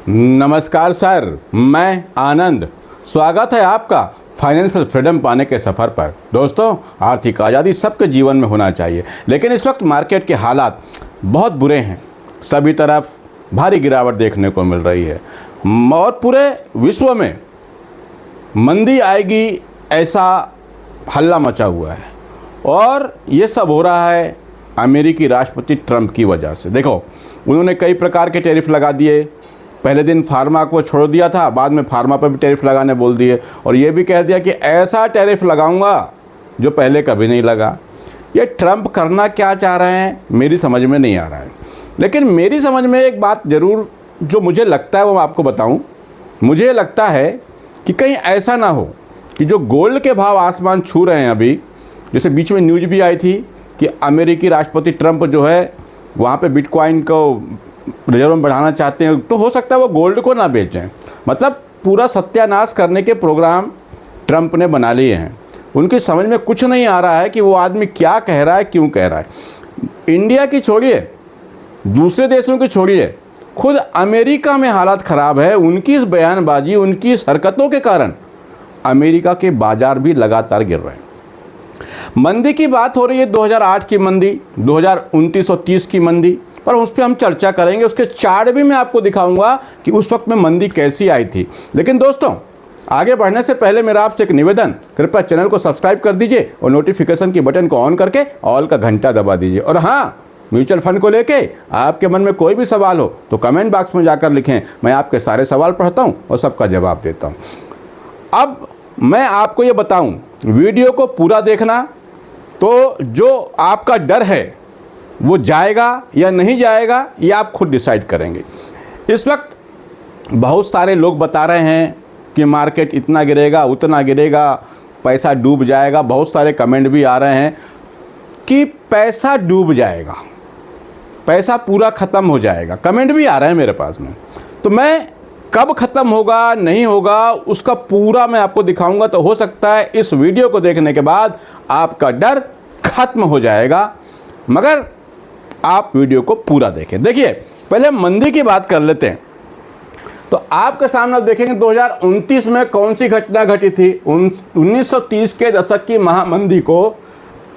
नमस्कार सर, मैं आनंद। स्वागत है आपका फाइनेंशियल फ्रीडम पाने के सफ़र पर। दोस्तों, आर्थिक आज़ादी सबके जीवन में होना चाहिए, लेकिन इस वक्त मार्केट के हालात बहुत बुरे हैं। सभी तरफ भारी गिरावट देखने को मिल रही है और पूरे विश्व में मंदी आएगी ऐसा हल्ला मचा हुआ है। और ये सब हो रहा है अमेरिकी राष्ट्रपति ट्रंप की वजह से। देखो, उन्होंने कई प्रकार के टैरिफ लगा दिए। पहले दिन फार्मा को छोड़ दिया था, बाद में फार्मा पर भी टैरिफ लगाने बोल दिए और ये भी कह दिया कि ऐसा टैरिफ लगाऊंगा जो पहले कभी नहीं लगा। ये ट्रंप करना क्या चाह रहे हैं मेरी समझ में नहीं आ रहा है। लेकिन मेरी समझ में एक बात ज़रूर जो मुझे लगता है वो मैं आपको बताऊं। मुझे लगता है कि कहीं ऐसा ना हो कि जो गोल्ड के भाव आसमान छू रहे हैं अभी, जैसे बीच में न्यूज़ भी आई थी कि अमेरिकी राष्ट्रपति ट्रंप जो है वहाँ पे बिटकॉइन को रिजर्व में बढ़ाना चाहते हैं, तो हो सकता है वो गोल्ड को ना बेचें। मतलब पूरा सत्यानाश करने के प्रोग्राम ट्रंप ने बना लिए हैं। उनकी समझ में कुछ नहीं आ रहा है कि वो आदमी क्या कह रहा है, क्यों कह रहा है। इंडिया की छोड़िए, दूसरे देशों की छोड़िए, खुद अमेरिका में हालात ख़राब है। उनकी इस बयानबाजी, उनकी इस हरकतों के कारण अमेरिका के बाज़ार भी लगातार गिर रहे हैं। मंदी की बात हो रही है, 2008 की मंदी, 2029 और 30 की मंदी, पर उस पर हम चर्चा करेंगे। उसके चार्ट भी मैं आपको दिखाऊंगा कि उस वक्त में मंदी कैसी आई थी। लेकिन दोस्तों, आगे बढ़ने से पहले मेरा आपसे एक निवेदन, कृपया चैनल को सब्सक्राइब कर दीजिए और नोटिफिकेशन की बटन को ऑन करके ऑल का घंटा दबा दीजिए। और हाँ, म्यूचुअल फंड को लेके आपके मन में कोई भी सवाल हो तो कमेंट बॉक्स में जाकर लिखें। मैं आपके सारे सवाल पढ़ता हूँ और सबका जवाब देता हूँ। अब मैं आपको ये बताऊँ, वीडियो को पूरा देखना, तो जो आपका डर है वो जाएगा या नहीं जाएगा ये आप खुद डिसाइड करेंगे। इस वक्त बहुत सारे लोग बता रहे हैं कि मार्केट इतना गिरेगा, उतना गिरेगा, पैसा डूब जाएगा। बहुत सारे कमेंट भी आ रहे हैं कि पैसा डूब जाएगा, पैसा पूरा ख़त्म हो जाएगा। कमेंट भी आ रहे हैं मेरे पास में। तो मैं कब ख़त्म होगा, नहीं होगा, उसका पूरा मैं आपको दिखाऊंगा। तो हो सकता है इस वीडियो को देखने के बाद आपका डर ख़त्म हो जाएगा, मगर आप वीडियो को पूरा देखें। देखिए, पहले मंदी की बात कर लेते हैं। तो आपके सामने आप देखेंगे 2029 में कौन सी घटना घटी थी। 1930 के दशक की महामंदी को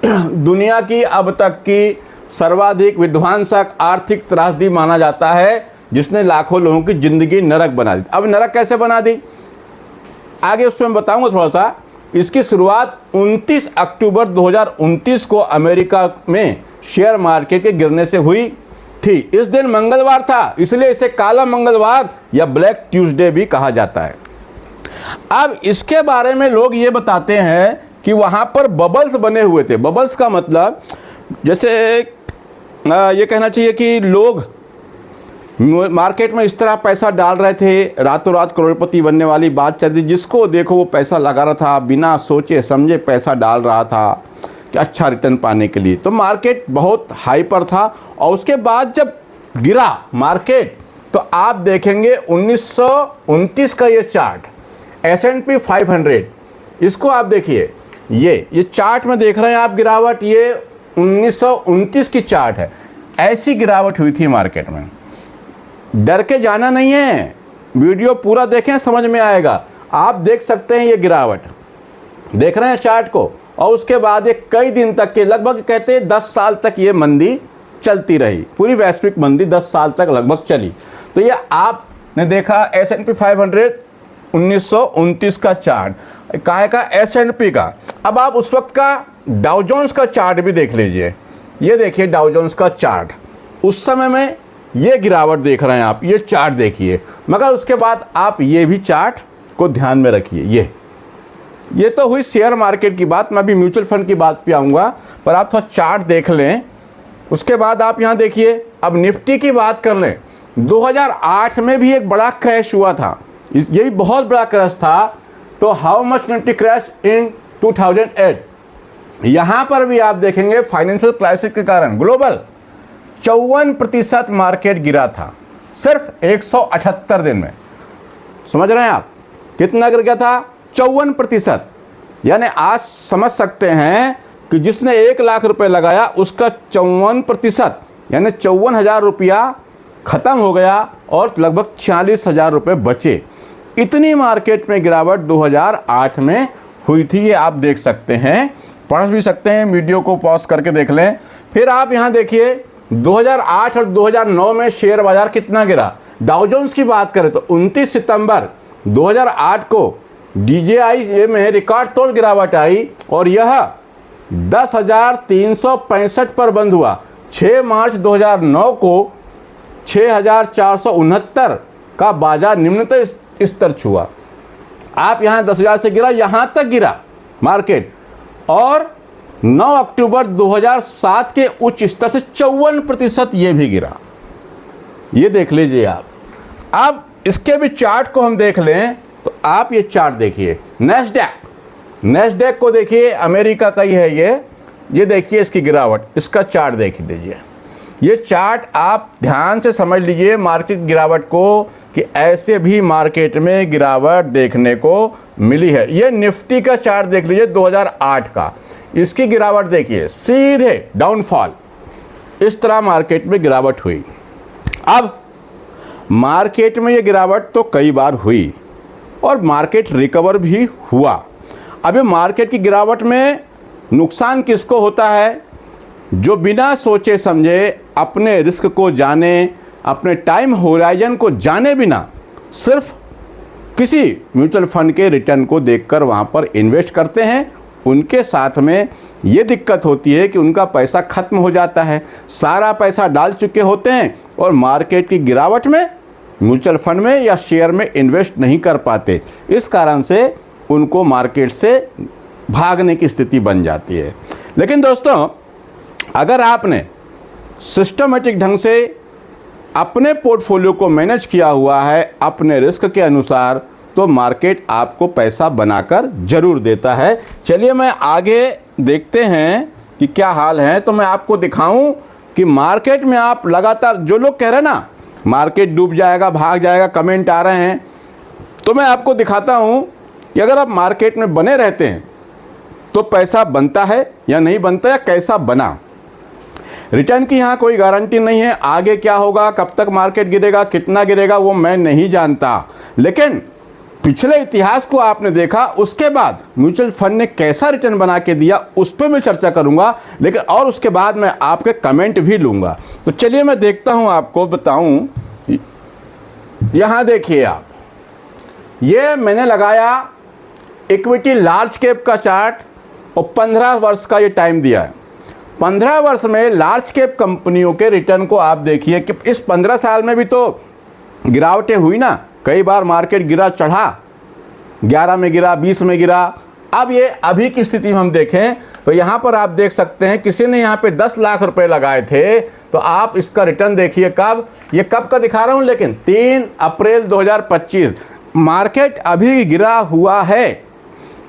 दुनिया की अब तक की सर्वाधिक विध्वंसक आर्थिक त्रासदी माना जाता है, जिसने लाखों लोगों की ज़िंदगी नरक बना दी। अब नरक कैसे बना दी आगे उसमें मैं बताऊंगा थोड़ा सा। इसकी शुरुआत 29 अक्टूबर 2029 को अमेरिका में शेयर मार्केट के गिरने से हुई थी। इस दिन मंगलवार था, इसलिए इसे काला मंगलवार या ब्लैक ट्यूसडे भी कहा जाता है। अब इसके बारे में लोग ये बताते हैं कि वहाँ पर बबल्स बने हुए थे। बबल्स का मतलब जैसे ये कहना चाहिए कि लोग मार्केट में इस तरह पैसा डाल रहे थे, रातों रात करोड़पति बनने वाली बात चल रही थी। जिसको देखो वो पैसा लगा रहा था, बिना सोचे समझे पैसा डाल रहा था कि अच्छा रिटर्न पाने के लिए। तो मार्केट बहुत हाई पर था। और उसके बाद जब गिरा मार्केट, तो आप देखेंगे 1929 का ये चार्ट, S&P 500, इसको आप देखिए, ये चार्ट में देख रहे हैं आप गिरावट, ये 1929 की चार्ट है। ऐसी गिरावट हुई थी मार्केट में। डर के जाना नहीं है, वीडियो पूरा देखें, समझ में आएगा। आप देख सकते हैं ये गिरावट, देख रहे हैं चार्ट को। और उसके बाद ये कई दिन तक के, लगभग कहते हैं 10 साल तक ये मंदी चलती रही। पूरी वैश्विक मंदी 10 साल तक लगभग चली। तो ये आपने देखा S&P 500 1929 का चार्ट, काहे का, S&P का। अब आप उस वक्त का डाउ जोन्स का चार्ट भी देख लीजिए। ये देखिए डाउ जोन्स का चार्ट, उस समय में ये गिरावट देख रहे हैं आप, ये चार्ट देखिए। मगर उसके बाद आप ये भी चार्ट को ध्यान में रखिए। ये तो हुई शेयर मार्केट की बात। मैं अभी म्यूचुअल फंड की बात पे आऊँगा, पर आप थोड़ा चार्ट देख लें। उसके बाद आप यहाँ देखिए, अब निफ्टी की बात कर लें। 2008 में भी एक बड़ा क्रैश हुआ था, ये भी बहुत बड़ा क्रैश था। तो how much Nifty crash in 2008, यहाँ पर भी आप देखेंगे फाइनेंशियल क्राइसिस के कारण ग्लोबल 54% मार्केट गिरा था सिर्फ 178 दिन में। समझ रहे हैं आप, कितना गिर गया था? 54%। यानी आज समझ सकते हैं कि जिसने 1 लाख रुपए लगाया उसका 54%, यानी 54,000 रुपया ख़त्म हो गया और लगभग 40,000 रुपये बचे। इतनी मार्केट में गिरावट 2008 में हुई थी। ये आप देख सकते हैं, पढ़ भी सकते हैं, वीडियो को पॉज करके देख लें। फिर आप यहाँ देखिए 2008 और 2009 में शेयर बाजार कितना गिरा। डाउ जोन्स की बात करें तो 29 सितंबर 2008 को DJI में रिकॉर्ड तोड़ गिरावट आई और यह 10,365 पर बंद हुआ। 6 मार्च 2009 को 6,469 का बाजार निम्नतम स्तर छुआ। आप यहाँ 10,000 से गिरा, यहाँ तक गिरा मार्केट, और 9 अक्टूबर 2007 के उच्च स्तर से 54% ये भी गिरा। ये देख लीजिए आप। अब इसके भी चार्ट को हम देख लें तो आप ये चार्ट देखिए, नेस्डैक को देखिए, अमेरिका का ही है ये देखिए इसकी गिरावट, इसका चार्ट देख लीजिए। ये चार्ट आप ध्यान से समझ लीजिए मार्केट गिरावट को, कि ऐसे भी मार्केट में गिरावट देखने को मिली है। ये निफ्टी का चार्ट देख लीजिए 2008 का, इसकी गिरावट देखिए, सीधे डाउनफॉल। इस तरह मार्केट में गिरावट हुई। अब मार्केट में ये गिरावट तो कई बार हुई और मार्केट रिकवर भी हुआ। अभी मार्केट की गिरावट में नुकसान किसको होता है? जो बिना सोचे समझे, अपने रिस्क को जाने, अपने टाइम होराइजन को जाने बिना सिर्फ किसी म्यूचुअल फंड के रिटर्न को देखकर वहाँ पर इन्वेस्ट करते हैं, उनके साथ में ये दिक्कत होती है कि उनका पैसा ख़त्म हो जाता है। सारा पैसा डाल चुके होते हैं और मार्केट की गिरावट में म्यूचुअल फंड में या शेयर में इन्वेस्ट नहीं कर पाते। इस कारण से उनको मार्केट से भागने की स्थिति बन जाती है। लेकिन दोस्तों, अगर आपने सिस्टमेटिक ढंग से अपने पोर्टफोलियो को मैनेज किया हुआ है अपने रिस्क के अनुसार, तो मार्केट आपको पैसा बनाकर जरूर देता है। चलिए मैं आगे देखते हैं कि क्या हाल है। तो मैं आपको दिखाऊं कि मार्केट में आप लगातार, जो लोग कह रहे हैं ना मार्केट डूब जाएगा, भाग जाएगा, कमेंट आ रहे हैं, तो मैं आपको दिखाता हूं कि अगर आप मार्केट में बने रहते हैं तो पैसा बनता है या नहीं बनता, या कैसा बना। रिटर्न की यहाँ कोई गारंटी नहीं है। आगे क्या होगा, कब तक मार्केट गिरेगा, कितना गिरेगा, वो मैं नहीं जानता। लेकिन पिछले इतिहास को आपने देखा, उसके बाद म्यूचुअल फंड ने कैसा रिटर्न बना के दिया, उस पर मैं चर्चा करूंगा। लेकिन और उसके बाद मैं आपके कमेंट भी लूंगा। तो चलिए मैं देखता हूं, आपको बताऊं। यहां देखिए आप, ये मैंने लगाया इक्विटी लार्ज कैप का चार्ट और 15 वर्ष का ये टाइम दिया है। 15 वर्ष में लार्ज कैप कंपनियों के रिटर्न को आप देखिए कि इस 15 साल में भी तो गिरावटें हुई ना। कई बार मार्केट गिरा, चढ़ा, 11 में गिरा, 20 में गिरा। अब ये अभी की स्थिति में हम देखें तो यहाँ पर आप देख सकते हैं किसी ने यहाँ पे 10 लाख रुपए लगाए थे, तो आप इसका रिटर्न देखिए कब, ये कब का दिखा रहा हूँ, लेकिन 3 अप्रैल 2025। मार्केट अभी गिरा हुआ है,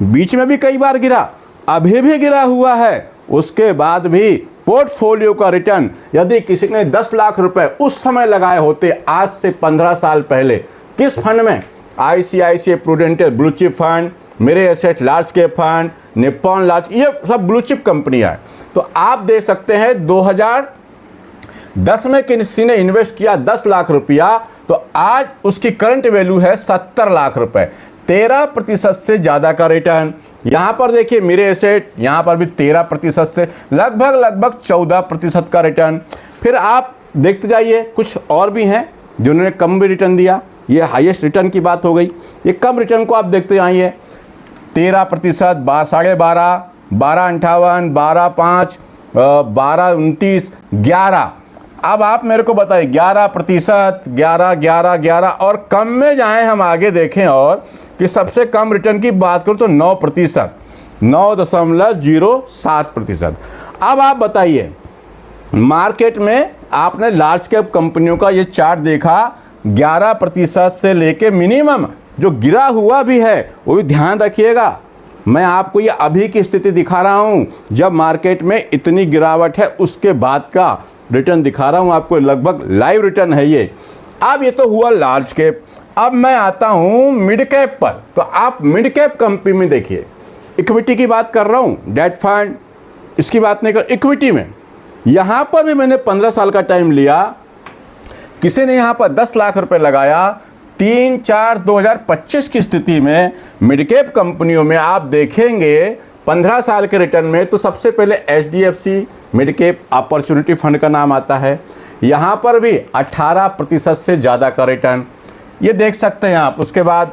बीच में भी कई बार गिरा, अभी भी गिरा हुआ है। उसके बाद भी पोर्टफोलियो का रिटर्न, यदि किसी ने 10 लाख रुपए उस समय लगाए होते, आज से 15 साल पहले, किस फंड में, ICICI Prudential blue chip fund, Mirae asset large cap fund, Nippon large, ये सब ब्लू चिप कंपनियां हैं। तो आप देख सकते हैं 2010 में किसी ने इन्वेस्ट किया 10 लाख रुपया, तो आज उसकी करंट वैल्यू है 70 लाख रुपए। 13% से ज़्यादा का रिटर्न। यहाँ पर देखिए मेरे एसेट, यहाँ पर भी 13% से लगभग 14% का रिटर्न। फिर आप देखते जाइए, कुछ और भी हैं जिन्होंने कम भी रिटर्न दिया। ये हाईएस्ट रिटर्न की बात हो गई। ये कम रिटर्न को आप देखते जाइए, 13%, 12.5%, 12.58%, 12.5%, 12.29%, 11%। अब आप मेरे को बताइए 11%, 11 और कम में जाएं हम आगे देखें, और कि सबसे कम रिटर्न की बात करूं तो 9%, 9.07%। अब आप बताइए, मार्केट में आपने लार्ज कैप कंपनियों का ये चार्ट देखा, 11% से लेके मिनिमम जो गिरा हुआ भी है वो भी ध्यान रखिएगा। मैं आपको ये अभी की स्थिति दिखा रहा हूँ, जब मार्केट में इतनी गिरावट है उसके बाद का रिटर्न दिखा रहा हूँ आपको, लगभग लाइव रिटर्न है ये। अब ये तो हुआ लार्ज कैप। अब मैं आता हूँ मिड कैप पर। तो आप मिड कैप कंपनी में देखिए, इक्विटी की बात कर रहा हूँ, डेट फंड इसकी बात नहीं कर, इक्विटी में यहाँ पर भी मैंने 15 साल का टाइम लिया। किसी ने यहाँ पर 10 लाख रुपए लगाया 3/4/2025 की स्थिति में मिड कैप कंपनियों में आप देखेंगे 15 साल के रिटर्न में, तो सबसे पहले HDFC mid cap opportunity fund का नाम आता है। यहाँ पर भी 18% से ज़्यादा का रिटर्न ये देख सकते हैं आप। उसके बाद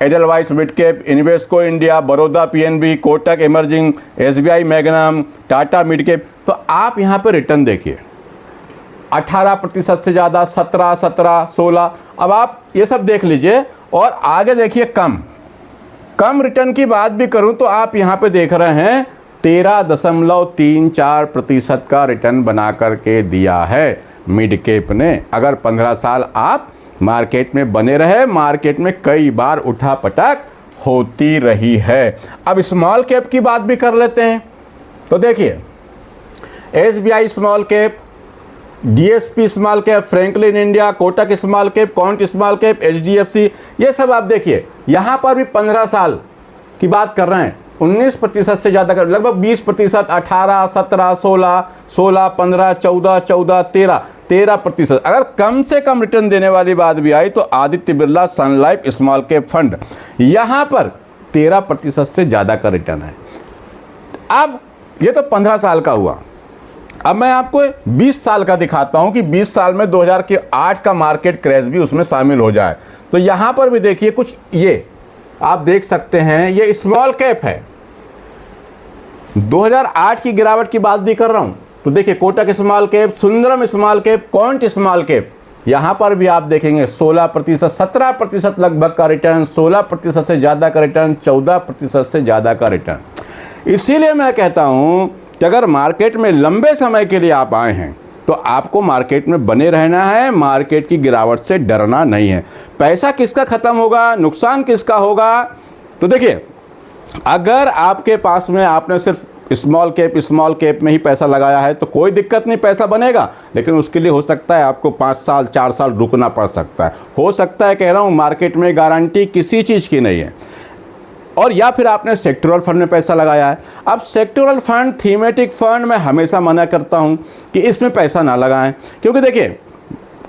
Edelweiss mid cap, Invesco India, Baroda PNB, Kotak emerging, SBI magnum, Tata mid cap. तो आप यहाँ पर रिटर्न देखिए 18% से ज़्यादा, 17, 16। अब आप ये सब देख लीजिए और आगे देखिए कम रिटर्न की बात भी करूं तो आप यहाँ पे देख रहे हैं 13.34% का रिटर्न बना करके दिया है मिड कैप ने। अगर 15 साल आप मार्केट में बने रहे, मार्केट में कई बार उठापटक होती रही है। अब स्मॉल कैप की बात भी कर लेते हैं। तो देखिए SBI small cap, DSP small cap, Franklin India, Kotak small cap, can't small cap, HDFC, ये सब आप देखिए यहाँ पर भी 15 साल की बात कर रहे हैं 19% से ज़्यादा कर, लगभग 20%, 18, 17, 16, 15, 14, 13%। अगर कम से कम रिटर्न देने वाली बात भी आई तो आदित्य बिरला सन लाइफ स्मॉल कैप फंड, यहाँ पर 13% से ज़्यादा का रिटर्न है। अब ये तो 15 साल का हुआ। अब मैं आपको 20 साल का दिखाता हूं कि 20 साल में 2008 का मार्केट क्रैश भी उसमें शामिल हो जाए। तो यहां पर भी देखिए कुछ ये आप देख सकते हैं, ये स्मॉल कैप है। 2008 की गिरावट की बात भी कर रहा हूं तो देखिए Kotak small cap, Sundaram small cap, can't small cap, यहां पर भी आप देखेंगे 16%, 17% लगभग का रिटर्न, 16% से ज़्यादा का रिटर्न, 14% से ज़्यादा का रिटर्न। इसीलिए मैं कहता हूं कि अगर मार्केट में लंबे समय के लिए आप आए हैं तो आपको मार्केट में बने रहना है, मार्केट की गिरावट से डरना नहीं है। पैसा किसका ख़त्म होगा, नुकसान किसका होगा? तो देखिए अगर आपके पास में आपने सिर्फ स्मॉल कैप में ही पैसा लगाया है तो कोई दिक्कत नहीं, पैसा बनेगा। लेकिन उसके लिए हो सकता है आपको 5 साल 4 साल रुकना पड़ सकता है। हो सकता है, कह रहा हूँ, मार्केट में गारंटी किसी चीज़ की नहीं है। और या फिर आपने सेक्टोरल फंड में पैसा लगाया है। अब सेक्टोरल फंड, थीमेटिक फंड, मैं हमेशा मना करता हूं कि इसमें पैसा ना लगाएं, क्योंकि देखिए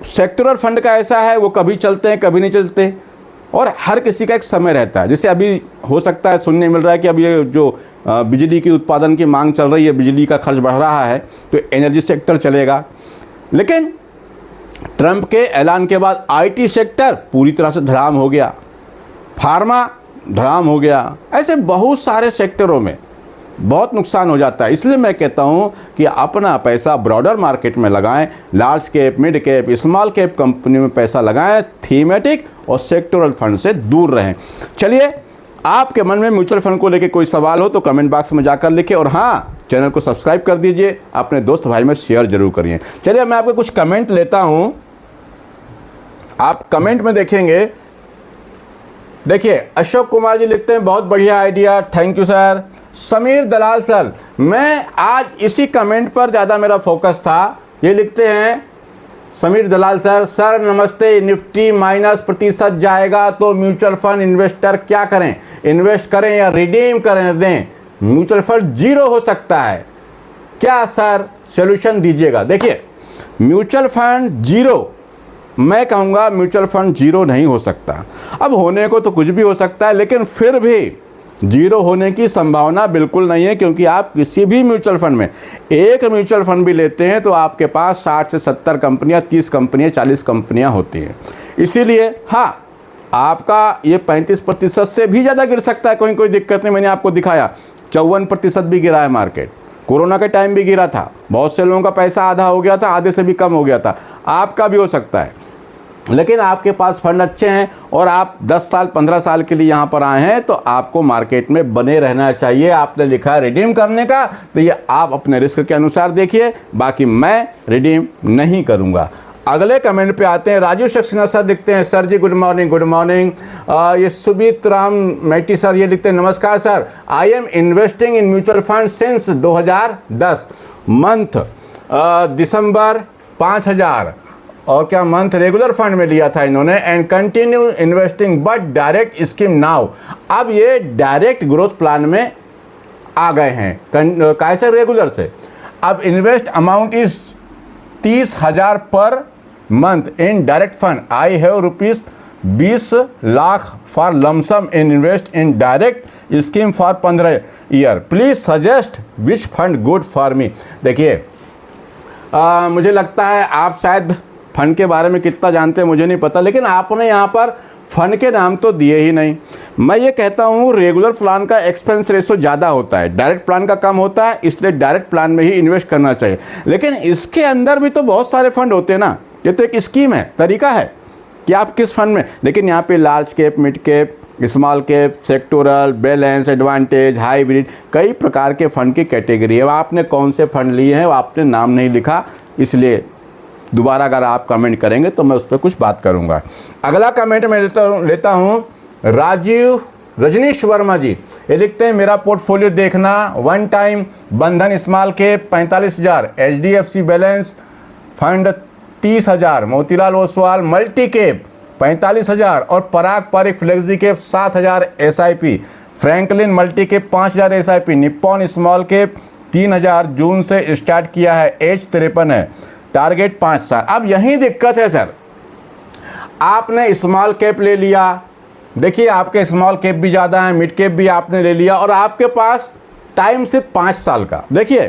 सेक्टोरल फंड का ऐसा है, वो कभी चलते हैं कभी नहीं चलते और हर किसी का एक समय रहता है। जैसे अभी हो सकता है सुनने मिल रहा है कि अब ये जो बिजली की उत्पादन की मांग चल रही है, बिजली का खर्च बढ़ रहा है तो एनर्जी सेक्टर चलेगा। लेकिन ट्रंप के ऐलान के बाद IT सेक्टर पूरी तरह से धड़ाम हो गया, फार्मा धड़ाम हो गया, ऐसे बहुत सारे सेक्टरों में बहुत नुकसान हो जाता है। इसलिए मैं कहता हूं कि अपना पैसा ब्रॉडर मार्केट में लगाएं, large cap, mid cap, small cap company में पैसा लगाएं, थीमेटिक और सेक्टोरल फंड से दूर रहें। चलिए, आपके मन में म्यूचुअल फंड को लेकर कोई सवाल हो तो कमेंट बॉक्स में जाकर लिखिए और हाँ, चैनल को सब्सक्राइब कर दीजिए, अपने दोस्त भाई में शेयर जरूर करिए। चलिए, मैं आपको कुछ कमेंट लेता हूँ। आप कमेंट में देखेंगे, देखिए अशोक कुमार जी लिखते हैं बहुत बढ़िया idea, thank you sir. Sameer Dalal sir, मैं आज इसी कमेंट पर ज़्यादा मेरा फोकस था। ये लिखते हैं समीर दलाल सर नमस्ते, निफ्टी -% जाएगा तो म्यूचुअल फंड इन्वेस्टर क्या करें, इन्वेस्ट करें या रिडीम करें दें? म्यूचुअल फंड जीरो हो सकता है क्या सर, सोल्यूशन दीजिएगा। देखिए म्यूचुअल फंड जीरो, मैं कहूँगा म्यूचुअल फंड जीरो नहीं हो सकता। अब होने को तो कुछ भी हो सकता है, लेकिन फिर भी जीरो होने की संभावना बिल्कुल नहीं है, क्योंकि आप किसी भी म्यूचुअल फंड में एक म्यूचुअल फंड भी लेते हैं तो आपके पास 60 से 70 कंपनियां, 30 कंपनियां, 40 कंपनियां होती हैं। इसीलिए हाँ, आपका ये 35% से भी ज़्यादा गिर सकता है, कोई दिक्कत नहीं। मैंने आपको दिखाया 54% भी गिरा है मार्केट, कोरोना के टाइम भी गिरा था, बहुत से लोगों का पैसा आधा हो गया था, आधे से भी कम हो गया था, आपका भी हो सकता है। लेकिन आपके पास फंड अच्छे हैं और आप 10 साल 15 साल के लिए यहाँ पर आए हैं तो आपको मार्केट में बने रहना चाहिए। आपने लिखा है रिडीम करने का, तो ये आप अपने रिस्क के अनुसार देखिए, बाकी मैं रिडीम नहीं करूँगा। अगले कमेंट पे आते हैं। राजू सक्सेना सर लिखते हैं, sir ji good morning. Good morning. ये सुबीत राम मैटी सर ये लिखते हैं, नमस्कार sir, I am investing in mutual fund since 2010, month December 5000 और क्या मंथ रेगुलर फंड में लिया था इन्होंने, and continue investing but direct scheme now. अब ये डायरेक्ट ग्रोथ प्लान में आ गए हैं, कैसे रेगुलर से। अब इन्वेस्ट अमाउंट इज 30,000 पर month in direct fund. I have rupees 20 lakh for lump sum in invest in direct scheme for 15 year. Please suggest which fund good for me. देखिए मुझे लगता है आप शायद फंड के बारे में कितना जानते हैं मुझे नहीं पता, लेकिन आपने यहाँ पर फंड के नाम तो दिए ही नहीं। मैं ये कहता हूँ रेगुलर प्लान का एक्सपेंस रेशो ज़्यादा होता है, डायरेक्ट प्लान का कम होता है, इसलिए डायरेक्ट प्लान में ही इन्वेस्ट करना चाहिए। लेकिन इसके अंदर भी तो बहुत सारे फंड होते हैं ना, ये तो एक स्कीम है, तरीका है कि आप किस फंड में। लेकिन यहाँ पे large cap, mid cap, small cap, sectoral, balance, advantage, hybrid, कई प्रकार के फंड की कैटेगरी है। आपने कौन से फंड लिए हैं वो आपने नाम नहीं लिखा, इसलिए दोबारा अगर आप कमेंट करेंगे तो मैं उस पर कुछ बात करूंगा। अगला कमेंट मैं लेता हूं राजीव रजनीश वर्मा जी। ये लिखते हैं मेरा पोर्टफोलियो देखना, one time Bandhan small cap 45,000, HDFC balance fund 30,000, Motilal Oswal multi cap 45,000 और Parag Parikh flexi cap 7,000 SIP, Franklin multi cap 5,000 SIP, Nippon small cap 3,000 जून से स्टार्ट किया है, एज 53 है, टारगेट 5 साल। अब यही दिक्कत है सर, आपने स्मॉल कैप ले लिया, देखिए आपके स्मॉल कैप भी ज़्यादा है, मिड कैप भी आपने ले लिया और आपके पास टाइम सिर्फ 5 साल का। देखिए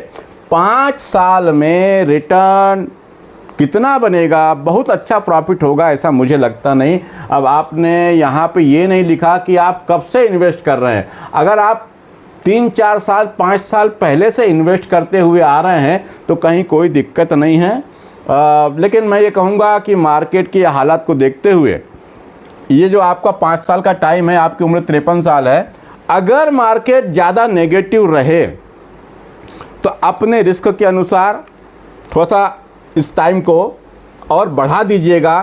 5 साल में रिटर्न कितना बनेगा, बहुत अच्छा प्रॉफिट होगा ऐसा मुझे लगता नहीं। अब आपने यहाँ पे ये नहीं लिखा कि आप कब से इन्वेस्ट कर रहे हैं। अगर आप 3-4 साल 5 साल पहले से इन्वेस्ट करते हुए आ रहे हैं तो कहीं कोई दिक्कत नहीं है। लेकिन मैं ये कहूँगा कि मार्केट की हालात को देखते हुए ये जो आपका 5 साल का टाइम है, आपकी उम्र 53 साल है, अगर मार्केट ज़्यादा नेगेटिव रहे तो अपने रिस्क के अनुसार थोड़ा सा इस टाइम को और बढ़ा दीजिएगा।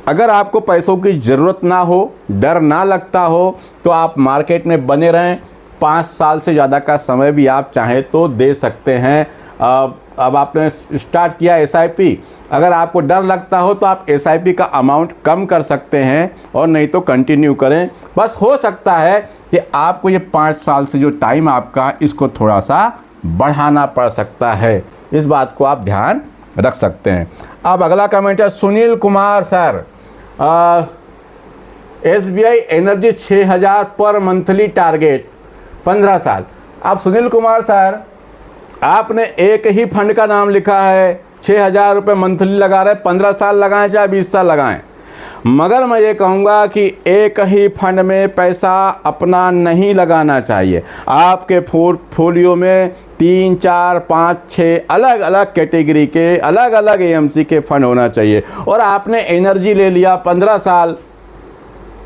अगर आपको पैसों की ज़रूरत ना हो, डर ना लगता हो, तो आप मार्केट में बने रहें। 5 साल से ज़्यादा का समय भी आप चाहें तो दे सकते हैं। अब आपने स्टार्ट किया SIP, अगर आपको डर लगता हो तो आप SIP का अमाउंट कम कर सकते हैं और नहीं तो कंटिन्यू करें। बस हो सकता है कि आपको ये 5 साल से जो टाइम आपका, इसको थोड़ा सा बढ़ाना पड़ सकता है। इस बात को आप ध्यान रख सकते हैं। अब अगला कमेंट है Sunil Kumar sir, SBI energy 6,000 पर मंथली टारगेट 15 साल। अब सुनील कुमार सर, आपने एक ही फंड का नाम लिखा है, 6,000 रुपये मंथली लगा रहे, 15 साल लगाएं चाहे 20 साल लगाएं, मगर मैं ये कहूँगा कि एक ही फंड में पैसा अपना नहीं लगाना चाहिए। आपके पोर्टफोलियो में 3, 4, 5, 6 अलग अलग कैटेगरी के, अलग अलग AMC के फंड होना चाहिए। और आपने एनर्जी ले लिया 15 साल।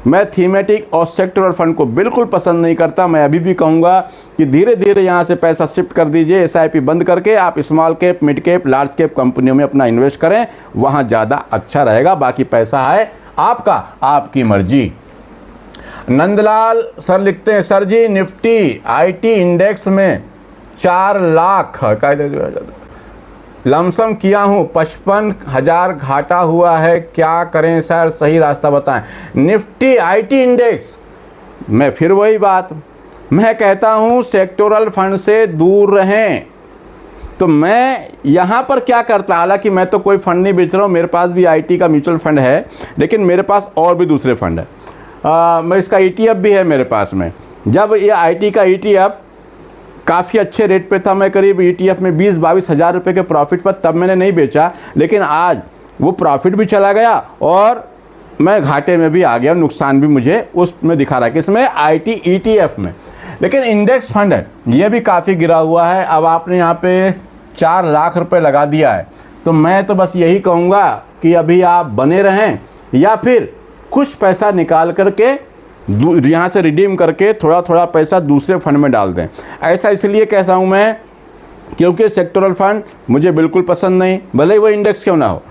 मैं थीमेटिक और सेक्टरल फंड को बिल्कुल पसंद नहीं करता। मैं अभी भी कहूँगा कि धीरे धीरे यहाँ से पैसा शिफ्ट कर दीजिए, SIP बंद करके आप small cap, mid cap, large cap कंपनियों में अपना इन्वेस्ट करें, वहाँ ज़्यादा अच्छा रहेगा। बाकी पैसा है आपका, आपकी मर्जी। नंदलाल सर लिखते हैं sir ji Nifty IT index में 4 लाख लमसम किया हूँ, 55,000 घाटा हुआ है, क्या करें सर, सही रास्ता बताएं। निफ्टी IT इंडेक्स में फिर वही बात, मैं कहता हूँ सेक्टोरल फंड से दूर रहें। तो मैं यहाँ पर क्या करता, हालांकि मैं तो कोई फंड नहीं बेच रहा हूँ, मेरे पास भी IT का म्यूचुअल फंड है, लेकिन मेरे पास और भी दूसरे फंड है। मैं इसका ETF भी है मेरे पास में। जब ये IT का ETF काफ़ी अच्छे रेट पे था, मैं करीब ETF में 20-22 हज़ार रुपये के प्रॉफिट पर, तब मैंने नहीं बेचा, लेकिन आज वो प्रॉफिट भी चला गया और मैं घाटे में भी आ गया, नुकसान भी मुझे उसमें दिखा रहा है, किसमें, IT ETF में। लेकिन इंडेक्स फंड है, ये भी काफ़ी गिरा हुआ है। अब आपने यहाँ पे 4 लाख रुपए लगा दिया है, तो मैं तो बस यही कहूँगा कि अभी आप बने रहें या फिर कुछ पैसा निकाल करके यहाँ से रिडीम करके थोड़ा थोड़ा पैसा दूसरे फंड में डाल दें। ऐसा इसलिए कहता हूँ मैं क्योंकि सेक्टोरल फंड मुझे बिल्कुल पसंद नहीं, भले ही वो इंडेक्स क्यों ना हो।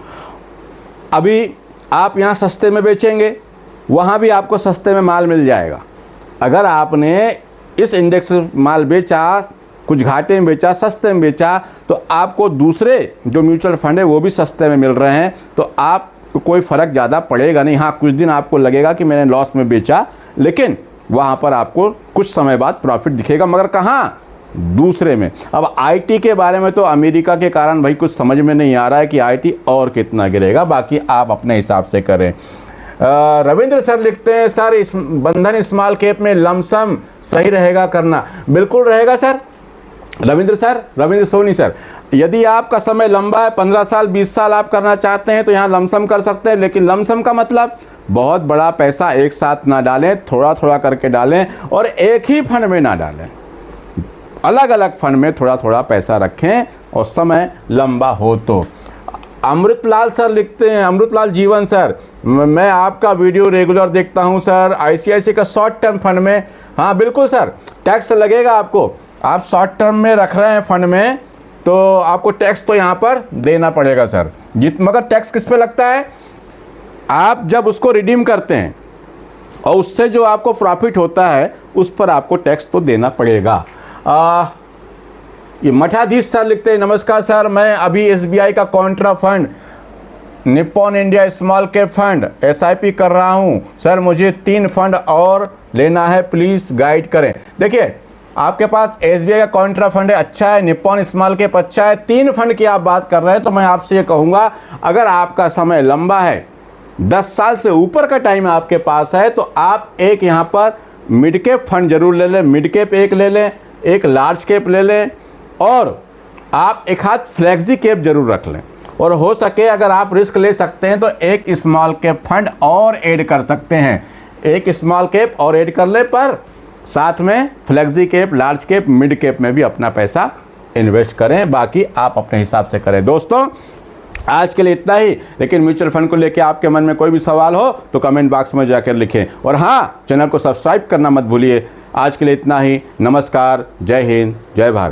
अभी आप यहाँ सस्ते में बेचेंगे, वहाँ भी आपको सस्ते में माल मिल जाएगा। अगर आपने इस इंडेक्स माल बेचा, कुछ घाटे में बेचा, सस्ते में बेचा, तो आपको दूसरे जो म्यूचुअल फंड है वो भी सस्ते में मिल रहे हैं, तो आप कोई फ़र्क ज़्यादा पड़ेगा नहीं। हाँ, कुछ दिन आपको लगेगा कि मैंने लॉस में बेचा, लेकिन वहाँ पर आपको कुछ समय बाद प्रॉफिट दिखेगा, मगर कहाँ, दूसरे में। अब आईटी के बारे में तो अमेरिका के कारण भाई कुछ समझ में नहीं आ रहा है कि आईटी और कितना गिरेगा, बाकी आप अपने हिसाब से करें। रविंद्र सर लिखते हैं, सर इस बंधन स्मॉल कैप में लमसम सही रहेगा करना। बिल्कुल रहेगा सर रविंद्र सोनी सर, यदि आपका समय लंबा है, 15 साल 20 साल आप करना चाहते हैं तो यहाँ लमसम कर सकते हैं, लेकिन लमसम का मतलब बहुत बड़ा पैसा एक साथ ना डालें, थोड़ा थोड़ा करके डालें और एक ही फंड में ना डालें, अलग अलग फंड में थोड़ा थोड़ा पैसा रखें और समय लंबा हो तो। अमृतलाल सर लिखते हैं, अमृतलाल जीवन सर, मैं आपका वीडियो रेगुलर देखता हूं सर, आईसीआईसी का शॉर्ट टर्म फंड में। हाँ बिल्कुल सर, टैक्स लगेगा आपको, आप शॉर्ट टर्म में रख रहे हैं फंड में तो आपको टैक्स तो यहाँ पर देना पड़ेगा सर। मगर टैक्स किस पे लगता है, आप जब उसको रिडीम करते हैं और उससे जो आपको प्रॉफिट होता है उस पर आपको टैक्स तो देना पड़ेगा। ये मठाधीश सर लिखते हैं, नमस्कार सर, मैं अभी एसबीआई का Contra fund, Nippon India small cap fund, SIP कर रहा हूं सर, मुझे 3 फंड और लेना है, प्लीज़ गाइड करें। देखिए आपके पास एसबीआई का कॉन्ट्रा फंड है, अच्छा है, निप्पॉन स्मॉल कैप अच्छा है, 3 फंड की आप बात कर रहे हैं तो मैं आपसे ये कहूँगा, अगर आपका समय लंबा है, 10 साल से ऊपर का टाइम आपके पास है, तो आप एक यहाँ पर मिड कैप फंड जरूर ले लें, मिड कैप एक ले लें, एक लार्ज कैप ले लें और आप एक हाथ फ्लेक्सी कैप जरूर रख लें, और हो सके अगर आप रिस्क ले सकते हैं तो एक स्मॉल कैप फंड और ऐड कर सकते हैं, एक स्मॉल कैप और ऐड कर ले, पर साथ में flexi cap, large cap, mid cap में भी अपना पैसा इन्वेस्ट करें, बाकी आप अपने हिसाब से करें। दोस्तों आज के लिए इतना ही, लेकिन म्यूचुअल फंड को लेकर आपके मन में कोई भी सवाल हो तो कमेंट बॉक्स में जाकर लिखें, और हाँ चैनल को सब्सक्राइब करना मत भूलिए। आज के लिए इतना ही, नमस्कार, जय हिंद, जय भारत।